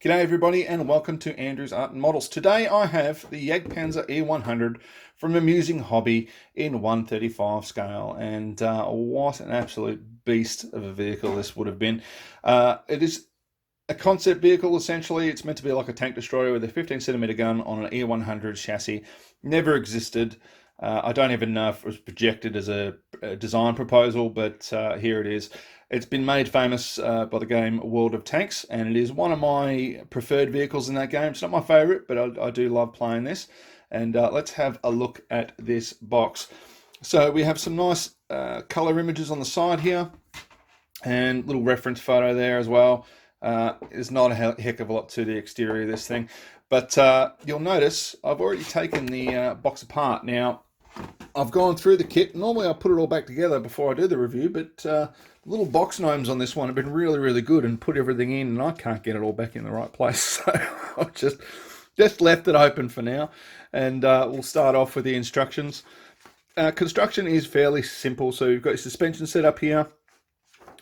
G'day everybody and welcome to Andrew's Art and Models. Today I have the Jagdpanzer E100 from Amusing Hobby in 135 scale, and what an absolute beast of a vehicle this would have been. It is a concept vehicle essentially. It's meant to be like a tank destroyer with a 15cm gun on an E100 chassis. Never existed. I don't even know if it was projected as a design proposal, but here it is. It's been made famous by the game World of Tanks, and it is one of my preferred vehicles in that game. It's not my favorite, but I do love playing this. And let's have a look at this box. So we have some nice color images on the side here, and little reference photo there as well. There's not a heck of a lot to the exterior of this thing, but you'll notice I've already taken the box apart. Now, I've gone through the kit. Normally I put it all back together before I do the review, but little box gnomes on this one have been really, really good and put everything in, and I can't get it all back in the right place. So I've just left it open for now, and we'll start off with the instructions. Construction is fairly simple. So you've got your suspension set up here,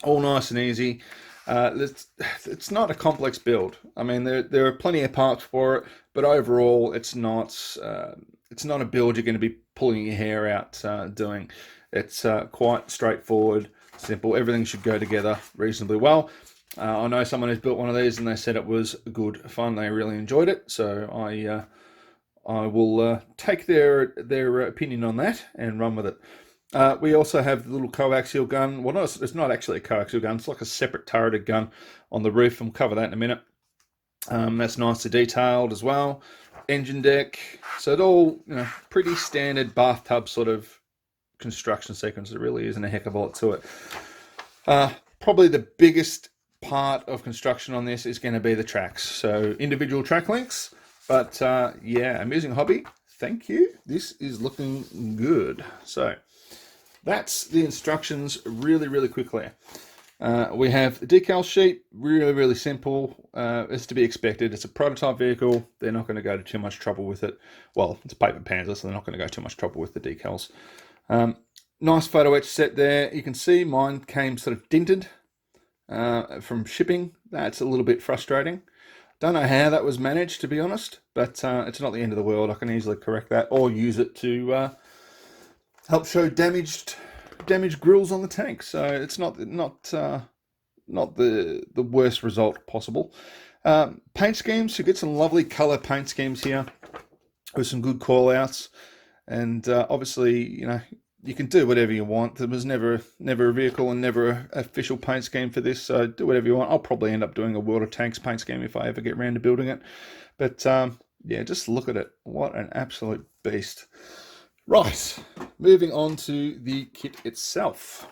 all nice and easy. It's not a complex build. I mean, there are plenty of parts for it, but overall, it's not a build you're going to be pulling your hair out doing. It's quite straightforward, simple. Everything should go together reasonably well. I know someone who's built one of these and they said it was good fun. They really enjoyed it, so I will take their opinion on that and run with it. We also have the little coaxial gun. Well, no, it's not actually a coaxial gun. It's like a separate turreted gun on the roof. We'll cover that in a minute. That's nicely detailed as well. Engine deck. So it all, pretty standard bathtub sort of construction sequence. There really isn't a heck of a lot to it. Probably the biggest part of construction on this is going to be the tracks. So individual track links. But yeah, Amusing Hobby, thank you. This is looking good. So that's the instructions really, really quickly. We have the decal sheet, really, really simple. It's to be expected. It's a prototype vehicle. They're not going to go to too much trouble with it. Well, it's a paper Panzer, so they're not going to go too much trouble with the decals. Nice photo etch set there. You can see mine came sort of dinted from shipping. That's a little bit frustrating. Don't know how that was managed, to be honest, but it's not the end of the world. I can easily correct that or use it to help show damaged grills on the tank. So it's not the worst result possible. Paint schemes, you get some lovely color paint schemes here with some good call outs, and obviously you can do whatever you want. There was never a vehicle and never an official paint scheme for this, so do whatever you want. I'll probably end up doing a World of Tanks paint scheme if I ever get around to building it, but yeah, just look at it. What an absolute beast. Right, moving on to the kit itself.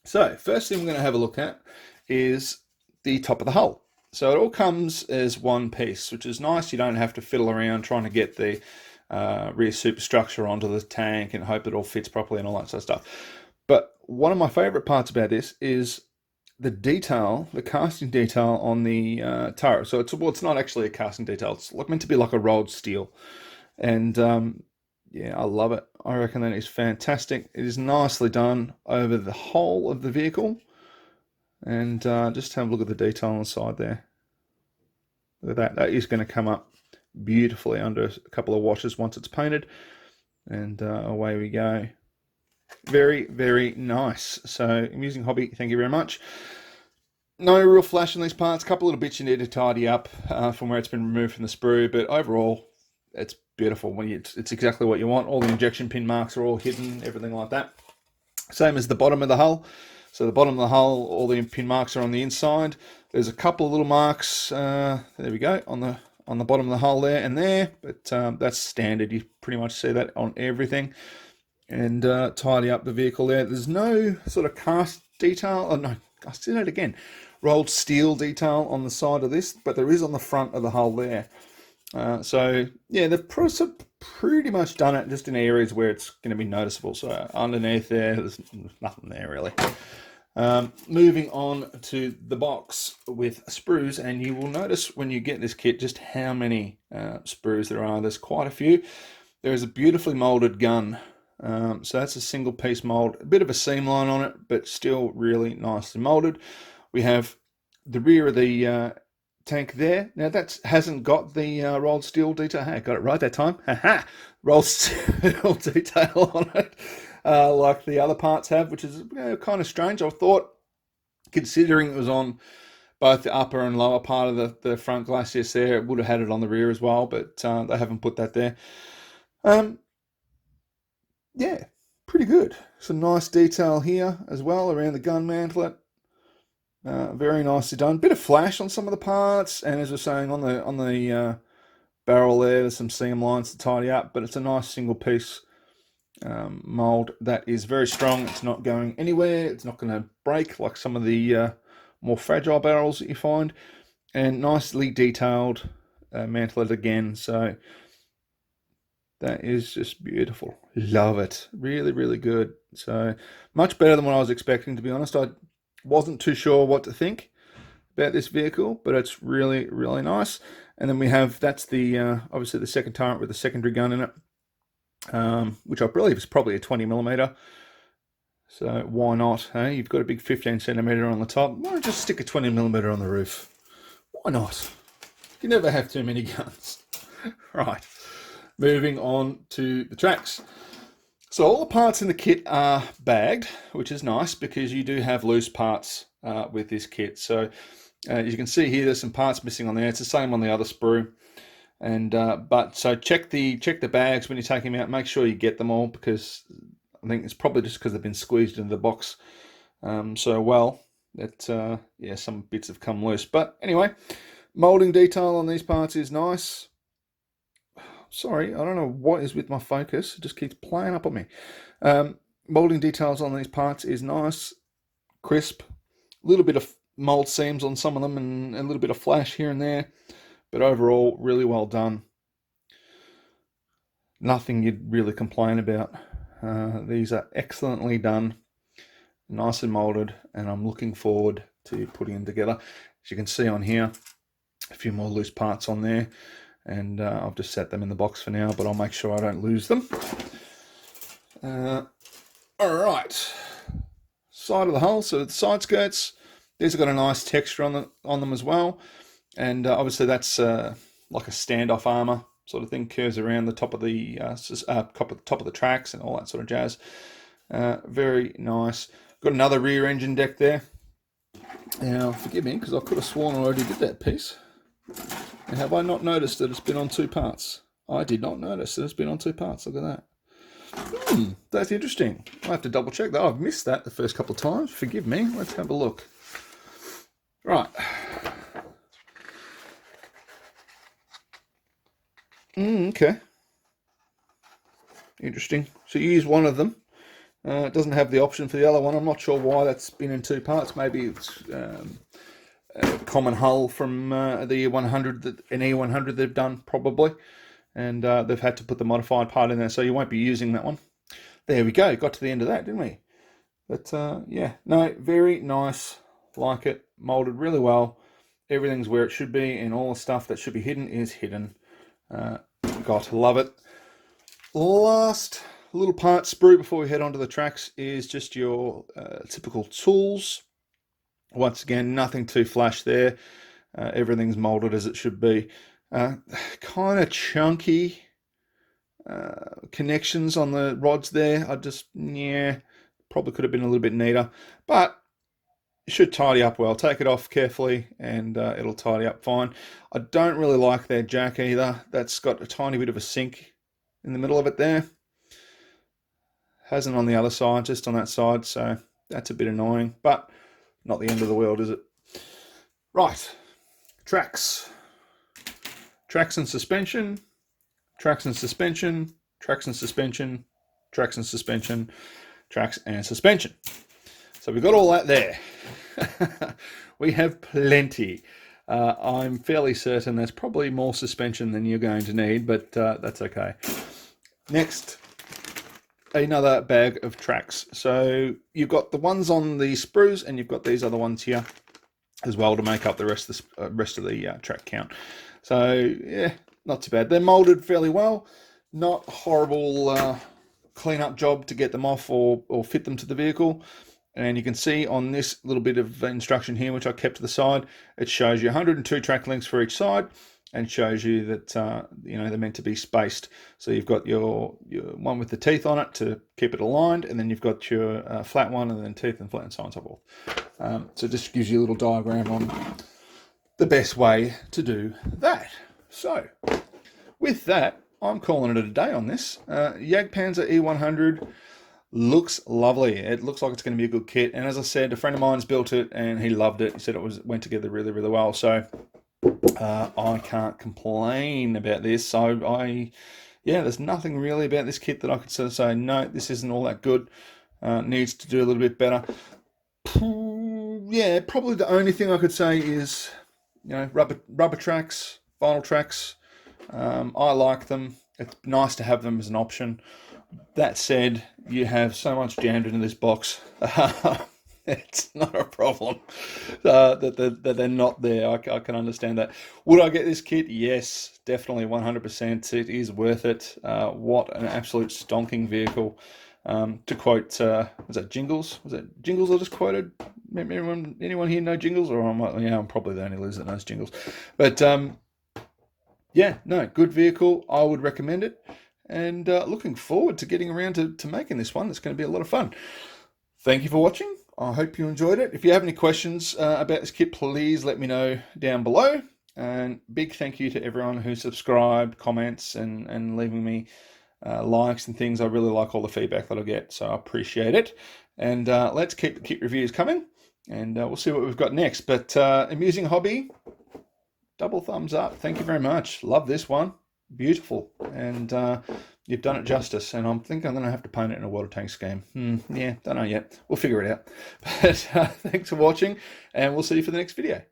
So first thing we're going to have a look at is the top of the hull. So it all comes as one piece, which is nice. You don't have to fiddle around trying to get the rear superstructure onto the tank and hope it all fits properly and all that sort of stuff. But one of my favorite parts about this is the detail, the casting detail on the turret. So it's not actually a casting detail. It's meant to be like a rolled steel. And yeah, I love it. I reckon that is fantastic. It is nicely done over the whole of the vehicle. And just have a look at the detail on the side there. Look at that. That is going to come up beautifully under a couple of washes once it's painted. And away we go. Very, very nice. So, Amusing Hobby, thank you very much. No real flash in these parts. A couple little bits you need to tidy up from where it's been removed from the sprue. But overall, it's beautiful. It's exactly what you want. All the injection pin marks are all hidden, everything like that. Same as the bottom of the hull. So the bottom of the hull, all the pin marks are on the inside. There's a couple of little marks, there we go, on the bottom of the hull there and there, but that's standard. You pretty much see that on everything. And tidy up the vehicle there. There's no sort of cast detail. Oh no, I'll say that again. Rolled steel detail on the side of this, but there is on the front of the hull there. So yeah, they've pretty much done it just in areas where it's going to be noticeable. So underneath there's nothing there really. Moving on to the box with sprues, and you will notice when you get this kit just how many sprues there are. There's quite a few. There is a beautifully molded gun. So that's a single piece mold, a bit of a seam line on it, but still really nicely molded. We have the rear of the tank there. Now that hasn't got the rolled steel detail. Hey, got it right that time. Haha, rolled steel detail on it, like the other parts have, which is kind of strange. I thought, considering it was on both the upper and lower part of the front glacis there, it would have had it on the rear as well, but they haven't put that there. Yeah, pretty good. Some nice detail here as well around the gun mantlet. Very nicely done. Bit of flash on some of the parts, and as I was saying, on the barrel there's some seam lines to tidy up, but it's a nice single piece mold that is very strong. It's not going anywhere. It's not going to break like some of the more fragile barrels that you find, and nicely detailed mantlet again. So that is just beautiful. Love it. Really, really good. So much better than what I was expecting, to be honest. I wasn't too sure what to think about this vehicle, but it's really, really nice. And then we have, that's the obviously the second turret with the secondary gun in it, which I believe is probably a 20mm. So why not? Hey, you've got a big 15cm on the top. Why not just stick a 20mm on the roof? Why not? You never have too many guns. Right, moving on to the tracks. So all the parts in the kit are bagged, which is nice because you do have loose parts with this kit. So as you can see here, there's some parts missing on there. It's the same on the other sprue. And but so check the bags when you take them out. Make sure you get them all, because I think it's probably just because they've been squeezed into the box so well that yeah, some bits have come loose. But anyway, molding detail on these parts is nice. Sorry, I don't know what is with my focus. It just keeps playing up on me. Molding details on these parts is nice, crisp. A little bit of mold seams on some of them, and a little bit of flash here and there. But overall, really well done. Nothing you'd really complain about. These are excellently done, nice and molded, and I'm looking forward to putting them together. As you can see on here, a few more loose parts on there. And I've just set them in the box for now, but I'll make sure I don't lose them. All right, side of the hull. So the side skirts, these have got a nice texture on them as well, and obviously that's like a standoff armor sort of thing, curves around the top of the top of the tracks and all that sort of jazz. Very nice. Got another rear engine deck there. Now, forgive me, because I could have sworn I already did that piece. And have I not noticed that it's been on two parts? I did not notice that it's been on two parts. Look at that. That's interesting. I have to double check that. I've missed that the first couple of times. Forgive me. Let's have a look. Right. Okay. Interesting. So you use one of them. It doesn't have the option for the other one. I'm not sure why that's been in two parts. Maybe it's a common hull from the 100, an E100 they've done probably, and they've had to put the modified part in there, so you won't be using that one. There we go. Got to the end of that, didn't we? But yeah, no, very nice. Like it, molded really well. Everything's where it should be, and all the stuff that should be hidden is hidden. Got to love it. Last little part sprue before we head on to the tracks is just your typical tools. Once again, nothing too flash there. Everything's molded as it should be. Kind of chunky connections on the rods there. Yeah, probably could have been a little bit neater, but it should tidy up well. Take it off carefully and it'll tidy up fine. I don't really like their jack either. That's got a tiny bit of a sink in the middle of it there. Hasn't on the other side, just on that side, so that's a bit annoying, but not the end of the world, is it? Right, tracks. Tracks and suspension, tracks and suspension, tracks and suspension, tracks and suspension, tracks and suspension. So we've got all that there. We have plenty. I'm fairly certain there's probably more suspension than you're going to need, but that's okay. Next, another bag of tracks. So you've got the ones on the sprues, and you've got these other ones here as well to make up the rest of the track count. So yeah, not too bad. They're molded fairly well. Not horrible clean-up job to get them off or fit them to the vehicle. And you can see on this little bit of instruction here, which I kept to the side, it shows you 102 track links for each side, and shows you that you know, they're meant to be spaced. So you've got your one with the teeth on it to keep it aligned, and then you've got your flat one, and then teeth and flat, and so on and so forth. So it just gives you a little diagram on the best way to do that. So with that, I'm calling it a day on this. Jagdpanzer E100 looks lovely. It looks like it's going to be a good kit. And as I said, a friend of mine's built it and he loved it. He said it went together really, really well. So I can't complain about this. So yeah, there's nothing really about this kit that I could sort of say, no, this isn't all that good. Needs to do a little bit better. Yeah, probably the only thing I could say is, you know, rubber tracks, vinyl tracks. I like them. It's nice to have them as an option. That said, you have so much jammed into this box. It's not a problem that they're not there. I can understand that. Would I get this kit? Yes, definitely 100%. It is worth it. What an absolute stonking vehicle. To quote, was that Jingles? Was that Jingles I just quoted? Anyone here know Jingles? Or I'm probably the only loser that knows Jingles. But yeah, no, good vehicle. I would recommend it. And looking forward to getting around to making this one. It's going to be a lot of fun. Thank you for watching. I hope you enjoyed it. If you have any questions about this kit, please let me know down below. And big thank you to everyone who subscribed, comments, and leaving me likes and things. I really like all the feedback that I get, so I appreciate it. And let's keep the kit reviews coming, and we'll see what we've got next. But amusing hobby, double thumbs up. Thank you very much. Love this one. Beautiful. And you've done it justice. And I think I'm going to have to paint it in a water tank scheme. Yeah, don't know yet. We'll figure it out. But thanks for watching, and we'll see you for the next video.